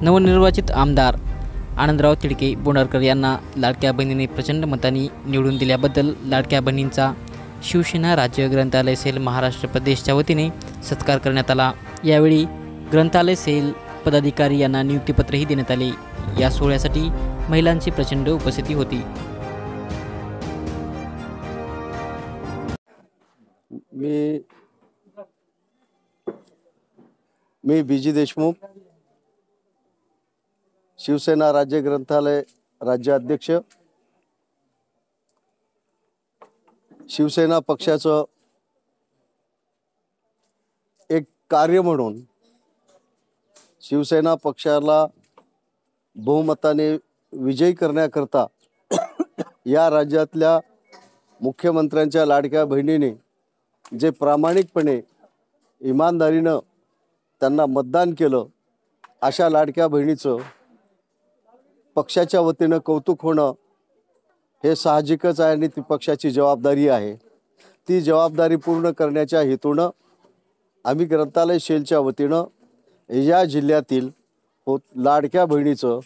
नवनिर्वाचित आमदार आनंदराव तिडके बोंडारकर यांना लाडक्या बहिणीने प्रचंड मतांनी निवडून दिल्याबद्दल लाडक्या बहिणींचा शिवसेना राज्य ग्रंथालय सेल महाराष्ट्र प्रदेशच्या वतीने सत्कार करण्यात आला। यावेळी ग्रंथालय सेल पदाधिकारी यांना नियुक्तीपत्रही देण्यात आले। या सोहळ्यासाठी महिलांची प्रचंड उपस्थिती होती। मी बीजी देशमुख, शिवसेना राज्य ग्रंथालय राज्य अध्यक्ष। शिवसेना पक्षाचं एक कार्य म्हणून शिवसेना पक्षाला बहुमताने विजयी करण्याकरता या राज्यातल्या मुख्यमंत्र्यांच्या लाडक्या बहिणीने जे प्रामाणिकपणे इमानदारीनं त्यांना मतदान केलं, अशा लाडक्या बहिणीचं पक्षाच्या वतीनं कौतुक होणं हे साहजिकच आहे आणि ती पक्षाची जबाबदारी आहे। ती जबाबदारी पूर्ण करण्याच्या हेतूनं आम्ही ग्रंथालय सेलच्या वतीनं या जिल्ह्यातील लाडक्या बहिणीचं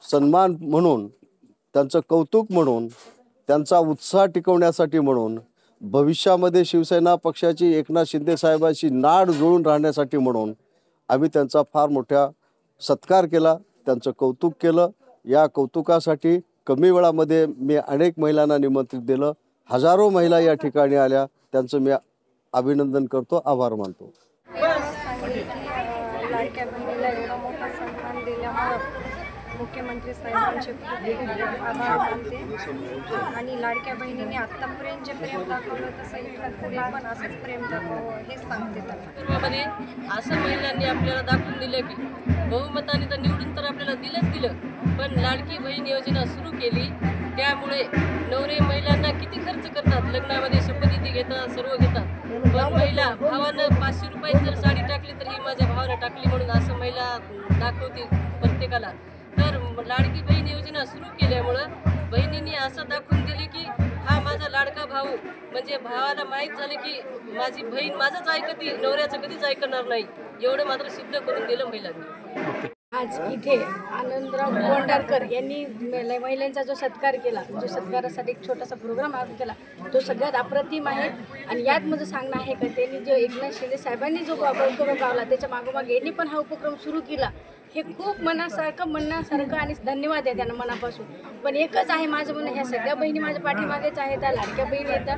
सन्मान म्हणून, त्यांचं कौतुक म्हणून, त्यांचा उत्साह टिकवण्यासाठी म्हणून, भविष्यामध्ये शिवसेना पक्षाची एकनाथ शिंदे साहेबांची नाड जुळून राहण्यासाठी म्हणून आम्ही त्यांचा फार मोठा सत्कार केला, त्यांचं कौतुक केलं। या कौतुकासाठी कमी वेळामध्ये मी अनेक महिलांना निमंत्रित दिलं। हजारो महिला या ठिकाणी आल्या, त्यांचं मी अभिनंदन करतो, आभार मानतो। लाडक्या बहिणीला एवढा मोठा सन्मान दिल्यामुळे मुख्यमंत्री साहेबांचे खूप आभार मानते आणि लाडक्या बहिणीने आत्तापर्यंत जे प्रेम दाखवलं तसं इथं पुढे पण असंच प्रेम दाखवावं हेच सांगते त्यांना। पूर्वामध्ये असं महिलांनी आपल्याला दाखवून दिलं की बहुमताने तर निवडून तर आपल्याला दिलं, पण लाडकी बहीण योजना सुरू केली त्यामुळे नवरे महिलांना किती खर्च करतात, लग्नामध्ये शपथविधी घेतात, सर्व घेतात, पण महिला भावानं 500 रुपये जर साडी टाकली तर ही माझ्या भावानं टाकली म्हणून असं महिला दाखवते प्रत्येकाला। तर लाडकी बहीण योजना सुरू केल्यामुळं बहिणींनी असं दाखवून दिले की हा माझा लाडका भाऊ, म्हणजे भावाला माहीत झाले की माझी बहीण माझंच ऐकते, नवऱ्याचं कधीच ऐकणार नाही, एवढं मात्र सिद्ध करून दिलं महिलांनी। आज इथे आनंदराव बोंडारकर यांनी महिलांचा जो सत्कार केला, जो सत्कारासाठी एक छोटासा प्रोग्राम आयोजित केला, तो सगळ्यात अप्रतिम आहे। आणि यात माझं सांगणं आहे का त्यांनी जो एकनाथ शिंदे साहेबांनी जो उपक्रम लावला त्याच्या मागोमाग यांनी पण हा उपक्रम सुरू केला, हे खूप म्हणण्यासारखं आणि धन्यवाद आहे त्यांना मनापासून। पण एकच आहे माझं म्हणणं, ह्या सगळ्या बहिणी माझ्या पाठीमागेच आहेत, त्या लाडक्या बहिणी येतात,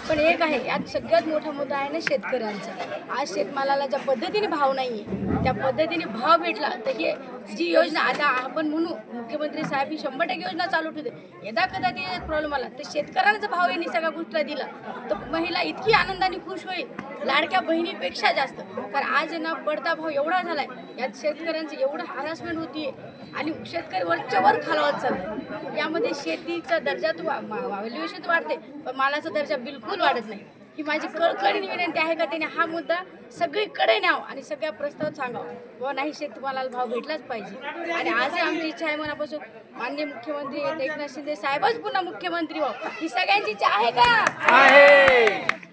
पण एक आहे यात सगळ्यात मोठा मुद्दा आहे ना शेतकऱ्यांचा। आज शेतमालाला ज्या पद्धतीने भाव नाही आहे, त्या पद्धतीने भाव भेटला तर हे जी योजना आता आपण म्हणू मुख्यमंत्री साहेब ही 100% योजना चालू ठेवते, यदा कदाचित प्रॉब्लेम आला तर शेतकऱ्यांचा भाव यांनी सगळ्या गोष्टीला दिला तर महिला इतकी आनंदाने खुश होईल लाडक्या बहिणीपेक्षा जास्त। कारण आज ना पडता भाव एवढा झालाय, यात शेतकऱ्यांचं एवढं हॅरासमेंट होतीये आणि शेतकरी वरच्या वर खालावत चाललाय। यामध्ये शेतीचा दर्जा तो व्हॅल्युएशन वाढते पण मालाचा दर्जा बिलकुल वाढत नाही। ही माझी कळकळीने विनंती आहे का त्याने हा मुद्दा सगळीकडे न्यावं आणि सगळ्या प्रस्ताव सांगावं बाबा नाही शेतमालाला भाव भेटलाच पाहिजे। आणि आजही आमची इच्छा आहे मनापासून माननीय मुख्यमंत्री एकनाथ शिंदे साहेबच पुन्हा मुख्यमंत्री व्हावं, ही सगळ्यांची इच्छा आहे का?